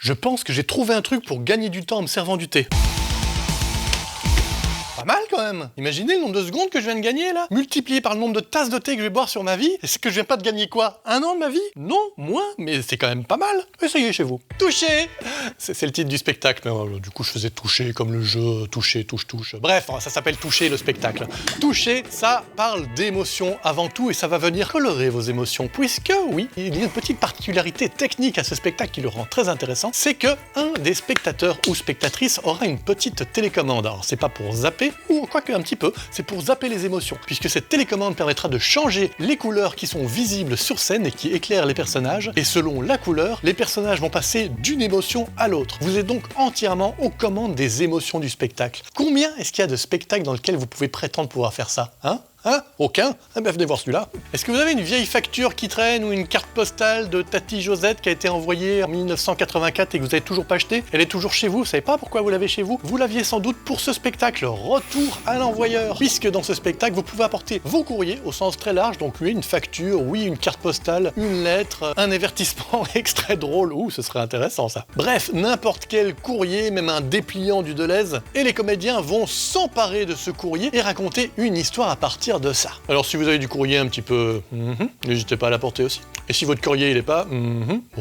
Je pense que j'ai trouvé un truc pour gagner du temps en me servant du thé. Pas mal quand même. Imaginez le nombre de secondes que je viens de gagner là, multiplié par le nombre de tasses de thé que je vais boire sur ma vie. Et c'est que je viens pas de gagner quoi? 1 an de ma vie? Non, moins, mais c'est quand même pas mal. Essayez chez vous. Toucher. C'est le titre du spectacle, mais du coup je faisais toucher comme le jeu, toucher, touche. Bref, ça s'appelle toucher le spectacle. Toucher, ça parle d'émotions avant tout et ça va venir colorer vos émotions. Puisque, oui, il y a une petite particularité technique à ce spectacle qui le rend très intéressant, c'est que un des spectateurs ou spectatrices aura une petite télécommande. Alors c'est pas pour zapper, ou quoique un petit peu, c'est pour zapper les émotions, puisque cette télécommande permettra de changer les couleurs qui sont visibles sur scène et qui éclairent les personnages, et selon la couleur, les personnages vont passer d'une émotion à l'autre. Vous êtes donc entièrement aux commandes des émotions du spectacle. Combien est-ce qu'il y a de spectacles dans lesquels vous pouvez prétendre pouvoir faire ça, hein? Aucun? Eh ben venez voir celui-là. Est-ce que vous avez une vieille facture qui traîne ou une carte postale de Tati Josette qui a été envoyée en 1984 et que vous n'avez toujours pas acheté? Elle est toujours chez vous, vous savez pas pourquoi vous l'avez chez vous? Vous l'aviez sans doute pour ce spectacle, retour à l'envoyeur. Puisque dans ce spectacle, vous pouvez apporter vos courriers au sens très large, donc oui, une facture, oui, une carte postale, une lettre, un avertissement extrait drôle, ce serait intéressant ça. Bref, n'importe quel courrier, même un dépliant du Deleuze, et les comédiens vont s'emparer de ce courrier et raconter une histoire à partir de ça. Alors si vous avez du courrier un petit peu, n'hésitez pas à l'apporter aussi. Et si votre courrier il est pas,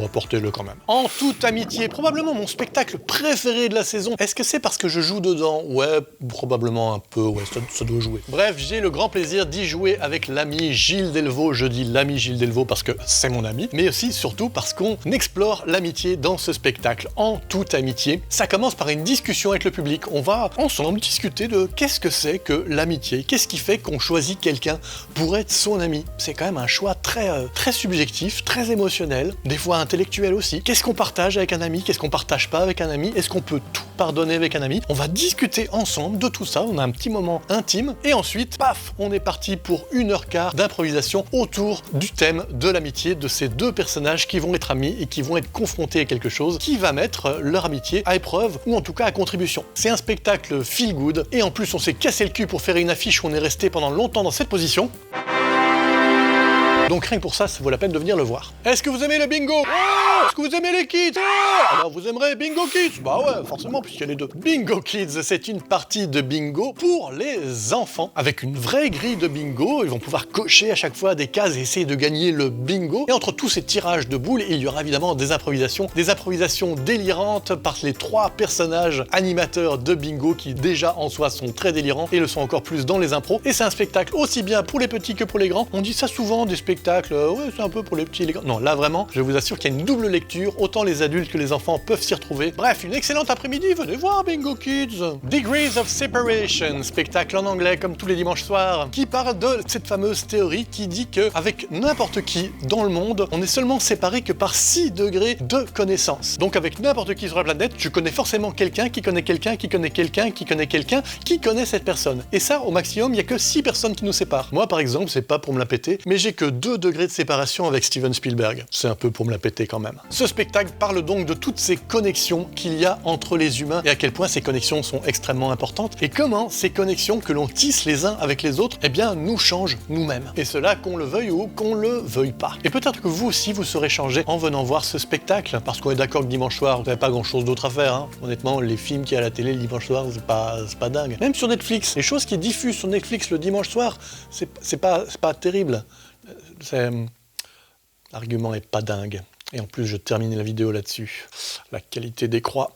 apportez-le quand même. En toute amitié, probablement mon spectacle préféré de la saison. Est-ce que c'est parce que je joue dedans? Ouais, probablement un peu, ouais, ça doit jouer. Bref, j'ai le grand plaisir d'y jouer avec l'ami Gilles Delvaux. Je dis l'ami Gilles Delvaux parce que c'est mon ami, mais aussi surtout parce qu'on explore l'amitié dans ce spectacle. En toute amitié, ça commence par une discussion avec le public. On va ensemble discuter de qu'est-ce que c'est que l'amitié, qu'est-ce qui fait qu'on choisit quelqu'un pour être son ami. C'est quand même un choix très subjectif, très émotionnel, des fois intellectuel aussi. Qu'est-ce qu'on partage avec un ami? Qu'est-ce qu'on partage pas avec un ami? Est-ce qu'on peut tout pardonner avec un ami? On va discuter ensemble de tout ça, on a un petit moment intime, et ensuite, paf, on est parti pour 1h15 d'improvisation autour du thème de l'amitié de ces deux personnages qui vont être amis et qui vont être confrontés à quelque chose qui va mettre leur amitié à épreuve, ou en tout cas à contribution. C'est un spectacle feel good, et en plus on s'est cassé le cul pour faire une affiche où on est resté pendant longtemps dans cette position. Donc rien que pour ça, ça vaut la peine de venir le voir. Est-ce que vous aimez le bingo? Est-ce que vous aimez les kids? Alors vous aimerez Bingo Kids? Bah ouais, forcément, puisqu'il y a les deux. Bingo Kids, c'est une partie de bingo pour les enfants, avec une vraie grille de bingo. Ils vont pouvoir cocher à chaque fois des cases et essayer de gagner le bingo. Et entre tous ces tirages de boules, il y aura évidemment des improvisations délirantes par les 3 personnages animateurs de bingo qui déjà en soi sont très délirants et le sont encore plus dans les impros. Et c'est un spectacle aussi bien pour les petits que pour les grands. On dit ça souvent, des spectacles, ouais, c'est un peu pour les petits et les grands. Non, là vraiment, je vous assure qu'il y a une double lecture, autant les adultes que les enfants peuvent s'y retrouver. Bref, une excellente après-midi, venez voir Bingo Kids. Degrees of Separation, spectacle en anglais comme tous les dimanches soirs, qui parle de cette fameuse théorie qui dit que avec n'importe qui dans le monde, on est seulement séparé que par 6 degrés de connaissance. Donc avec n'importe qui sur la planète, tu connais forcément quelqu'un qui connaît quelqu'un qui connaît quelqu'un qui connaît quelqu'un qui connaît cette personne. Et ça, au maximum, il n'y a que 6 personnes qui nous séparent. Moi, par exemple, c'est pas pour me la péter, mais j'ai que 2 degrés de séparation avec Steven Spielberg. C'est un peu pour me la péter quand même. Ce spectacle parle donc de toutes ces connexions qu'il y a entre les humains et à quel point ces connexions sont extrêmement importantes et comment ces connexions que l'on tisse les uns avec les autres, eh bien, nous changent nous-mêmes. Et cela qu'on le veuille ou qu'on le veuille pas. Et peut-être que vous aussi, vous serez changé en venant voir ce spectacle, parce qu'on est d'accord que dimanche soir, vous n'avez pas grand-chose d'autre à faire, hein. Honnêtement, les films qu'il y a à la télé le dimanche soir, c'est pas dingue. Même sur Netflix, les choses qui diffusent sur Netflix le dimanche soir, c'est pas terrible. L'argument est pas dingue. Et en plus, je termine la vidéo là-dessus. La qualité décroît.